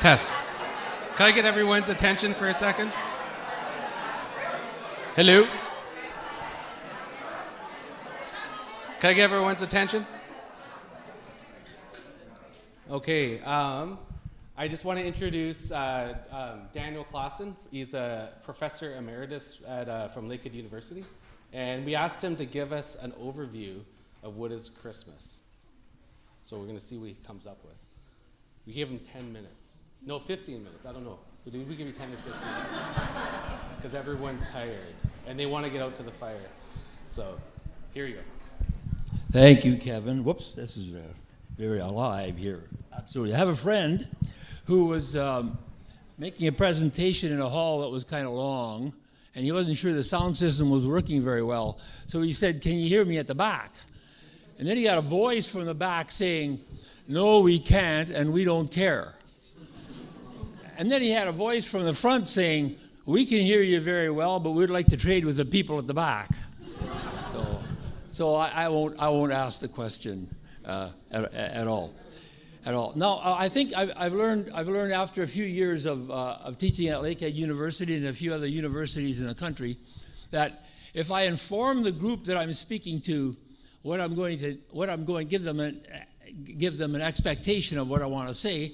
Test. Can I get everyone's attention for a second? Hello? Can I get everyone's attention? Okay, I just want to introduce Daniel Klassen. He's a professor emeritus from Lakehead University. And we asked him to give us an overview of what is Christmas. So we're going to see what he comes up with. We gave him 10 minutes. No, 15 minutes. I don't know. We give you 10 or 15 minutes. Because everyone's tired. And they want to get out to the fire. So here you go. Thank you, Kevin. Whoops, this is very alive here. Absolutely. I have a friend who was making a presentation in a hall that was kind of long, and he wasn't sure the sound system was working very well. So he said, "Can you hear me at the back?" And then he got a voice from the back saying, "No, we can't, and we don't care." And then he had a voice from the front saying, "We can hear you very well, but we'd like to trade with the people at the back." So I won't ask the question at all. Now, I think I've learned after a few years of teaching at Lakehead University and a few other universities in the country that if I inform the group that I'm speaking to what I'm going to give them an expectation of what I want to say,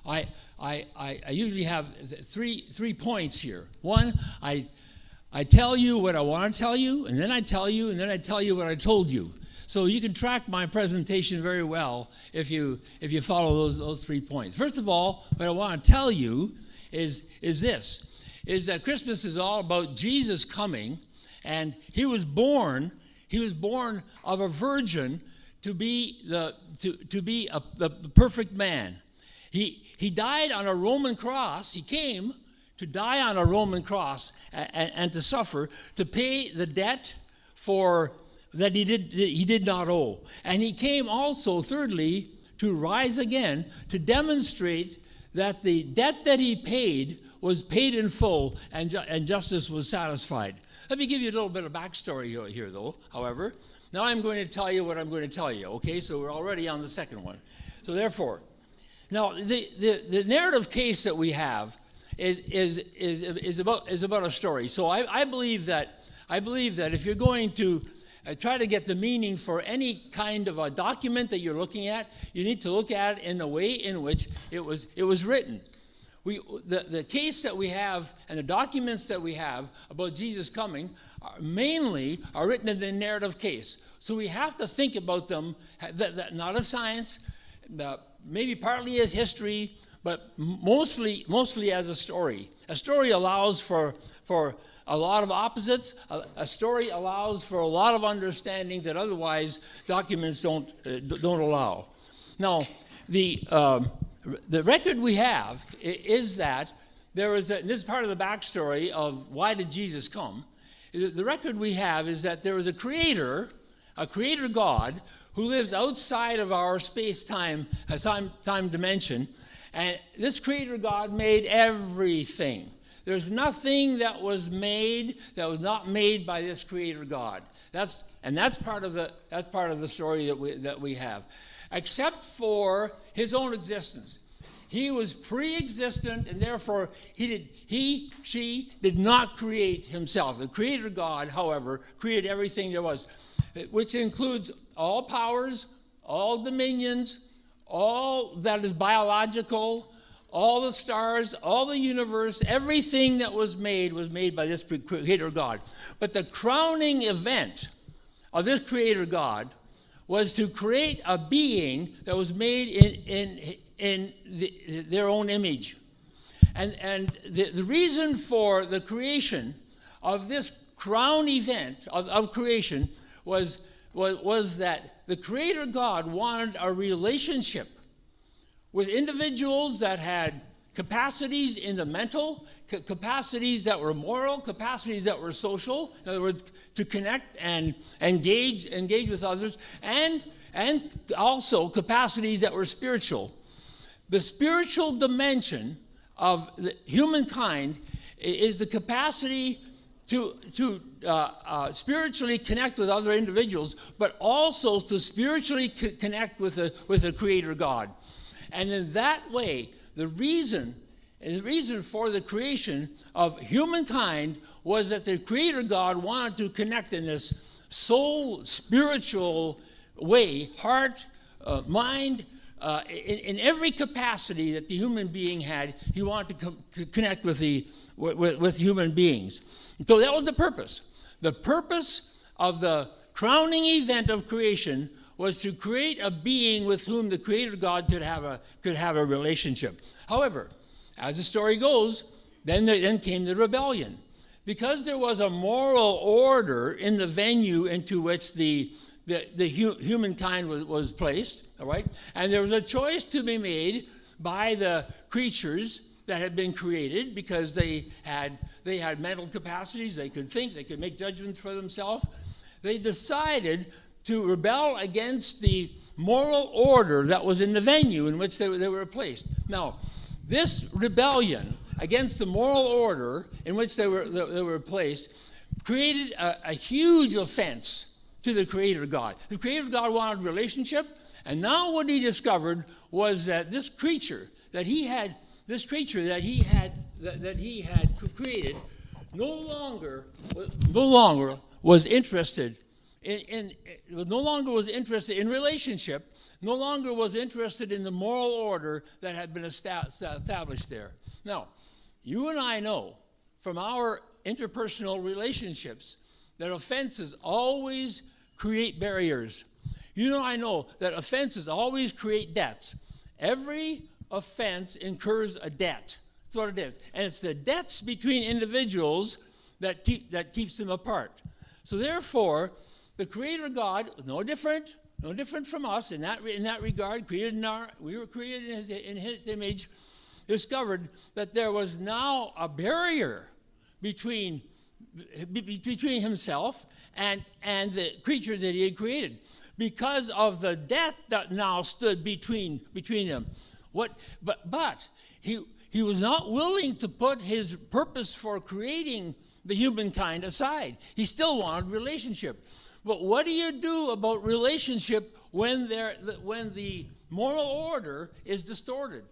I usually have three points here. One, I tell you what I want to tell you, and then I tell you, and then I tell you what I told you. So you can track my presentation very well if you follow those 3 points. First of all, what I want to tell you is that Christmas is all about Jesus coming, and he was born of a virgin to be the perfect man. He died on a Roman cross. He came to die on a Roman cross and to suffer, to pay the debt that he did not owe. And he came also, thirdly, to rise again, to demonstrate that the debt that he paid was paid in full and justice was satisfied. Let me give you a little bit of backstory here, though, however. Now I'm going to tell you what I'm going to tell you, okay? So we're already on the second one. So therefore, now the narrative case that we have is about a story. So I believe that if you're going to try to get the meaning for any kind of a document that you're looking at, you need to look at it in the way in which it was written. The case that we have and the documents that we have about Jesus coming mainly are written in the narrative case. So we have to think about them, not as science, maybe partly as history, but mostly as a story. A story allows for a lot of opposites. A story allows for a lot of understanding that otherwise documents don't allow. Now, the record we have is that there is and this is part of the backstory of why did Jesus come. The record we have is that there was a creator God, who lives outside of our space-time time dimension, and this creator God made everything. There's nothing that was made that was not made by this creator God. That's part of the story that we have, except for his own existence. He was pre-existent, and therefore she did not create himself. The creator God, however, created everything there was, which includes all powers, all dominions, all that is biological, all the stars, all the universe, everything that was made by this creator God. But the crowning event of this creator God was to create a being that was made in their own image. And the reason for the creation of this crown event of creation was that the creator God wanted a relationship with individuals that had capacities in the mental, capacities that were moral, capacities that were social, in other words, to connect and engage with others, and also capacities that were spiritual. The spiritual dimension of humankind is the capacity to spiritually connect with other individuals, but also to spiritually connect with the Creator God. And in that way, the reason for the creation of humankind was that the Creator God wanted to connect in this soul, spiritual way, heart, mind, in every capacity that the human being had. He wanted to connect with human beings. So that was the purpose. The purpose of the crowning event of creation was to create a being with whom the Creator God could have a relationship. However, as the story goes, then came the rebellion. Because there was a moral order in the venue into which the humankind was placed, all right, and there was a choice to be made by the creatures that had been created, because they had mental capacities, they could think, they could make judgments for themselves. They decided to rebel against the moral order that was in the venue in which they were placed. Now, this rebellion against the moral order in which they were placed created a huge offense to the Creator God. The Creator God wanted relationship, and now what he discovered was that this creature that he had created no longer was interested in relationship, no longer was interested in the moral order that had been established there. Now, you and I know from our interpersonal relationships that offenses always create barriers. You know, I know that offenses always create debts. Every offense incurs a debt. That's what it is. And it's the debts between individuals that keeps them apart. So therefore, the Creator God, no different from us in that regard, we were created in His image, discovered that there was now a barrier between Himself and the creature that He had created, because of the debt that now stood between them. But he was not willing to put His purpose for creating the humankind aside. He still wanted relationship. But what do you do about relationship when the moral order is distorted?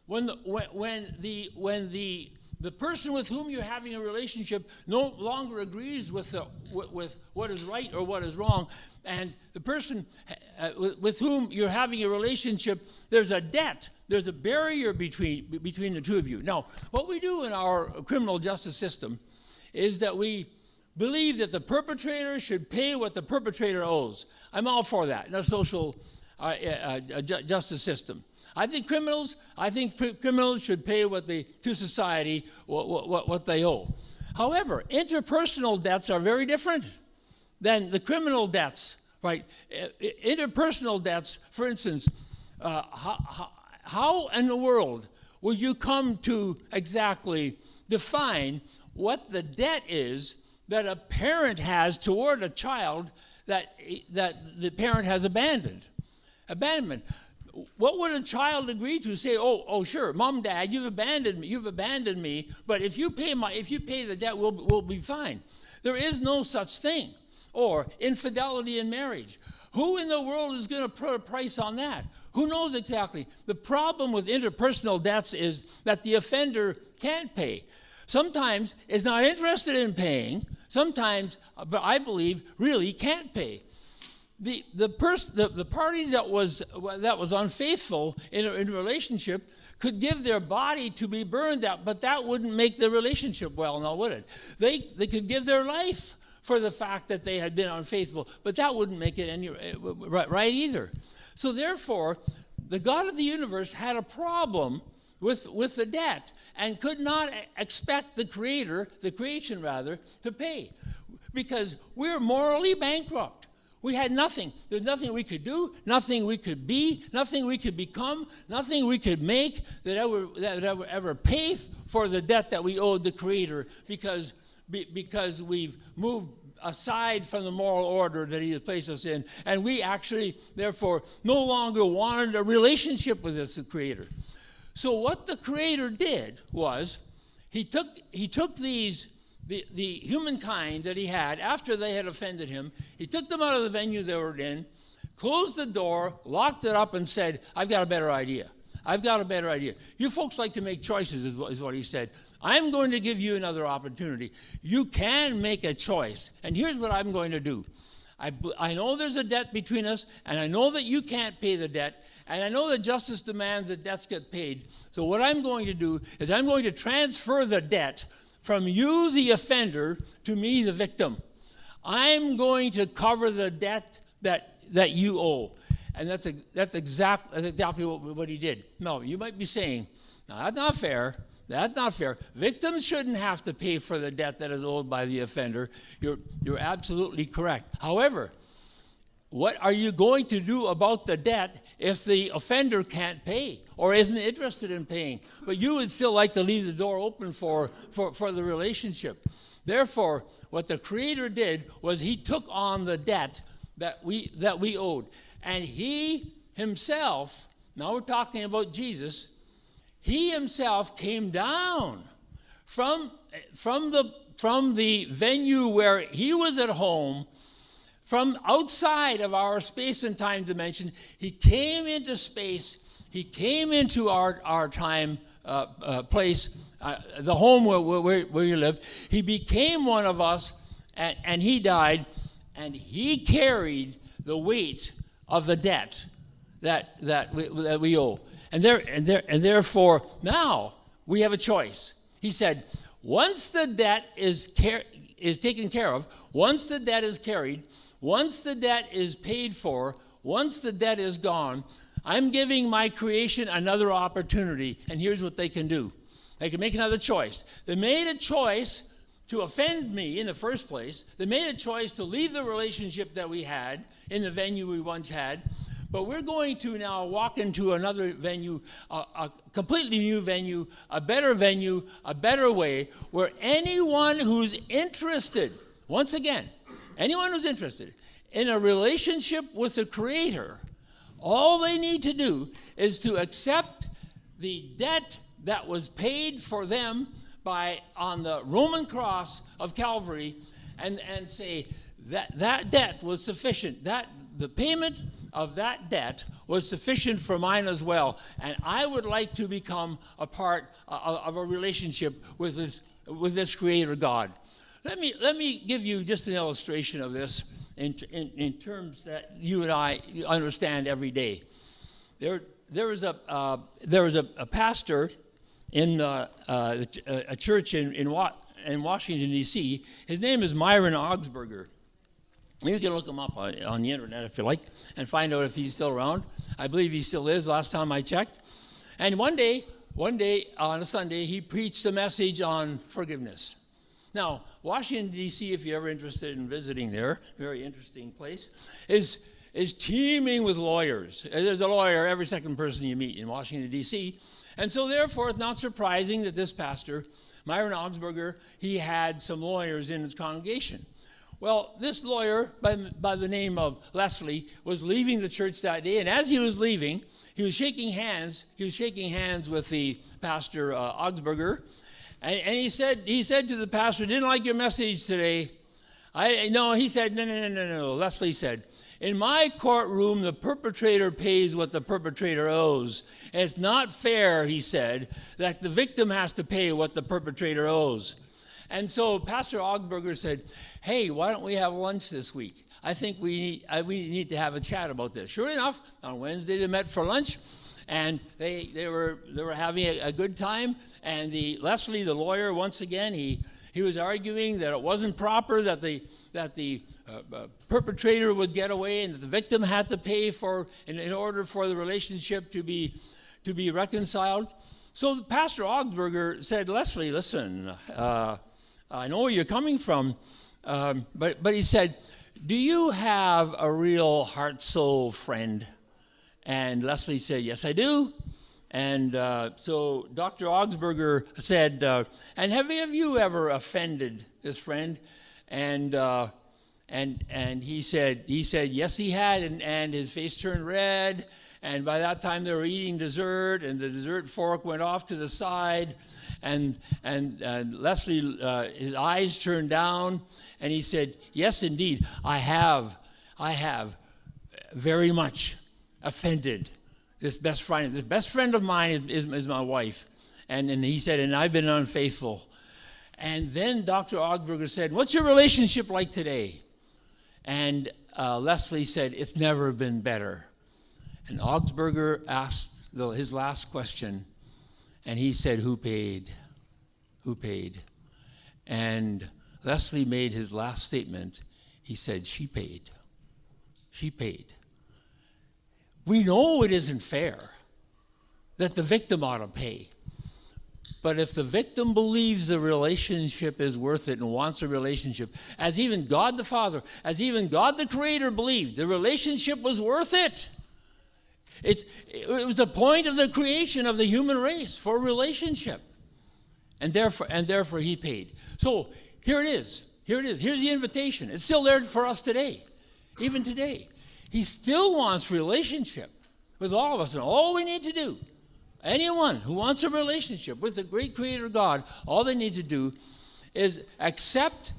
When the person with whom you're having a relationship no longer agrees with what is right or what is wrong, and the person with whom you're having a relationship, there's a debt, there's a barrier between the two of you. Now, what we do in our criminal justice system is that we believe that the perpetrator should pay what the perpetrator owes. I'm all for that in a social justice system. I think criminals should pay to society what they owe. However, interpersonal debts are very different than the criminal debts, right? Interpersonal debts, for instance, how in the world would you come to exactly define what the debt is that a parent has toward a child that the parent has abandoned? Abandonment. What would a child agree to? Say, oh, sure, Mom, Dad, you've abandoned me, but if you pay the debt, we'll be fine. There is no such thing. Or infidelity in marriage. Who in the world is going to put a price on that? Who knows exactly? The problem with interpersonal debts is that the offender can't pay. Sometimes is not interested in paying. Sometimes, but I believe, really can't pay. The party that was unfaithful in a relationship could give their body to be burned out, but that wouldn't make the relationship well, now would it? They could give their life for the fact that they had been unfaithful, but that wouldn't make it any right either. So therefore, the God of the universe had a problem with the debt and could not expect the creation to pay, because we're morally bankrupt. We had nothing. There's nothing we could do, nothing we could be, nothing we could become, nothing we could make that ever pay for the debt that we owed the Creator, because we've moved aside from the moral order that He has placed us in, and we actually, therefore, no longer wanted a relationship with this Creator. So what the Creator did was He took the humankind that He had after they had offended Him. He took them out of the venue they were in, closed the door, locked it up, and said, I've got a better idea. I've got a better idea. You folks like to make choices, is what he said. I'm going to give you another opportunity. You can make a choice. And here's what I'm going to do. I know there's a debt between us, and I know that you can't pay the debt, and I know that justice demands that debts get paid. So what I'm going to do is I'm going to transfer the debt from you, the offender, to me, the victim. I'm going to cover the debt that you owe. And that's exactly what he did. No, you might be saying, no, that's not fair. That's not fair. Victims shouldn't have to pay for the debt that is owed by the offender. You're absolutely correct. However, what are you going to do about the debt if the offender can't pay or isn't interested in paying? But you would still like to leave the door open for the relationship. Therefore, what the Creator did was he took on the debt that we owed. And he himself, now we're talking about Jesus, he himself came down from the venue where he was at home, from outside of our space and time dimension. He came into space. He came into our time place, the home where you lived. He became one of us, and he died, and he carried the weight of the debt that we owe. And therefore, now we have a choice. He said, once the debt is taken care of, once the debt is carried, once the debt is paid for, once the debt is gone, I'm giving my creation another opportunity. And here's what they can do. They can make another choice. They made a choice to offend me in the first place. They made a choice to leave the relationship that we had in the venue we once had. But we're going to now walk into another venue, a completely new venue, a better way, where anyone who's interested, once again, anyone who's interested in a relationship with the Creator, all they need to do is to accept the debt that was paid for them on the Roman cross of Calvary, and say that debt was sufficient. The payment of that debt was sufficient for mine as well, and I would like to become a part of a relationship with this Creator God. Let me give you just an illustration of this in terms that you and I understand every day. There was a pastor in a church in Washington, D.C. His name is Myron Augsburger. You can look him up on the internet if you like and find out if he's still around. I believe he still is, last time I checked. And one day on a Sunday, he preached a message on forgiveness. Now, Washington, D.C., if you're ever interested in visiting there, very interesting place, is teeming with lawyers. There's a lawyer every second person you meet in Washington, D.C., and so therefore it's not surprising that this pastor, Myron Augsburger, he had some lawyers in his congregation. Well, this lawyer by the name of Leslie was leaving the church that day, and as he was leaving, he was shaking hands with the pastor Augsburger, and he said to the pastor, "Didn't like your message today." He said, no. Leslie said, "In my courtroom, the perpetrator pays what the perpetrator owes. And it's not fair," he said, "that the victim has to pay what the perpetrator owes." And so Pastor Augsburger said, "Hey, why don't we have lunch this week? I think we need to have a chat about this." Sure enough, on Wednesday they met for lunch, and they were having a good time. And Leslie, the lawyer, once again, he was arguing that it wasn't proper that the perpetrator would get away and that the victim had to pay in order for the relationship to be reconciled. So Pastor Augsburger said, "Leslie, listen, I know where you're coming from, but he said, do you have a real heart-soul friend?" And Leslie said, "Yes, I do." And so Dr. Augsburger said, "And have you ever offended this friend?" And he said, yes, he had, and his face turned red. And by that time, they were eating dessert, and the dessert fork went off to the side, and Leslie, his eyes turned down, and he said, "Yes, indeed, I have very much offended This best friend of mine is my wife. And he said, and I've been unfaithful. And then Dr. Augsburger said, what's your relationship like today? And Leslie said, it's never been better. And Augsburger asked his last question, and he said, who paid? Who paid? And Leslie made his last statement. He said, she paid. She paid. We know it isn't fair that the victim ought to pay. But if the victim believes the relationship is worth it and wants a relationship, as even God the Father, as even God the Creator believed, the relationship was worth it. It was the point of the creation of the human race, for relationship. And therefore he paid. So here it is. Here it is. Here's the invitation. It's still there for us today, even today. He still wants relationship with all of us. And all we need to do, anyone who wants a relationship with the great Creator God, all they need to do is accept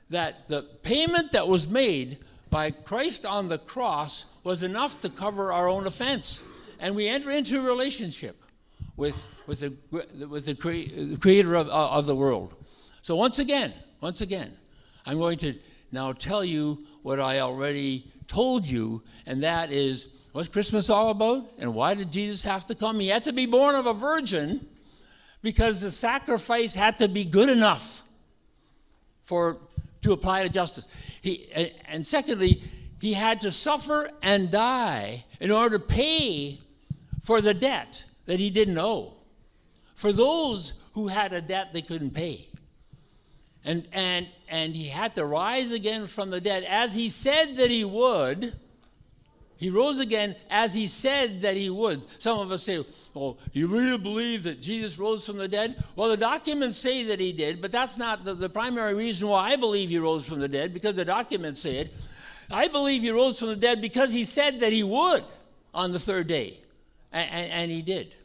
that the payment that was made by Christ on the cross was enough to cover our own offense. And we enter into a relationship with the Creator of the world. So once again, I'm going to now tell you what I already told you, and that is, what's Christmas all about? And why did Jesus have to come? He had to be born of a virgin because the sacrifice had to be good enough to apply to justice. And secondly, he had to suffer and die in order to pay for the debt that he didn't owe, for those who had a debt they couldn't pay. And he had to rise again from the dead, as he said that he would. He rose again as he said that he would. Some of us say, well, do you really believe that Jesus rose from the dead? Well, the documents say that he did, but that's not the primary reason why I believe he rose from the dead, because the documents say it. I believe he rose from the dead because he said that he would on the third day, and he did.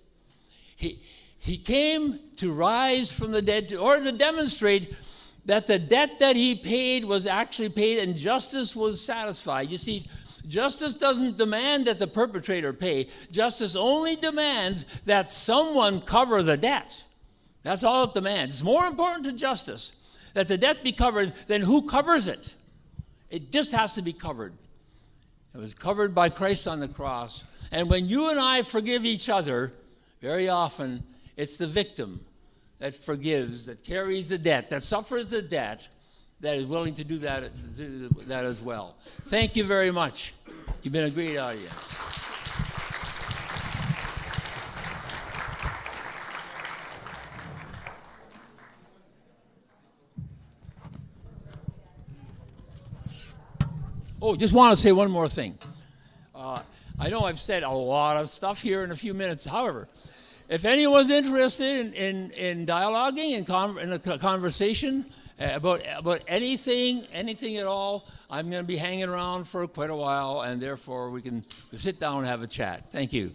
He came to rise from the dead in order to demonstrate that the debt that he paid was actually paid and justice was satisfied. You see, justice doesn't demand that the perpetrator pay. Justice only demands that someone cover the debt. That's all it demands. It's more important to justice that the debt be covered than who covers it. It just has to be covered. It was covered by Christ on the cross. And when you and I forgive each other, very often it's the victim that forgives, that carries the debt, that suffers the debt, that is willing to do that as well. Thank you very much. You've been a great audience. Oh, just want to say one more thing. I know I've said a lot of stuff here in a few minutes. However, if anyone's interested in dialoguing, in a conversation about anything at all, I'm going to be hanging around for quite a while, and therefore we can sit down and have a chat. Thank you.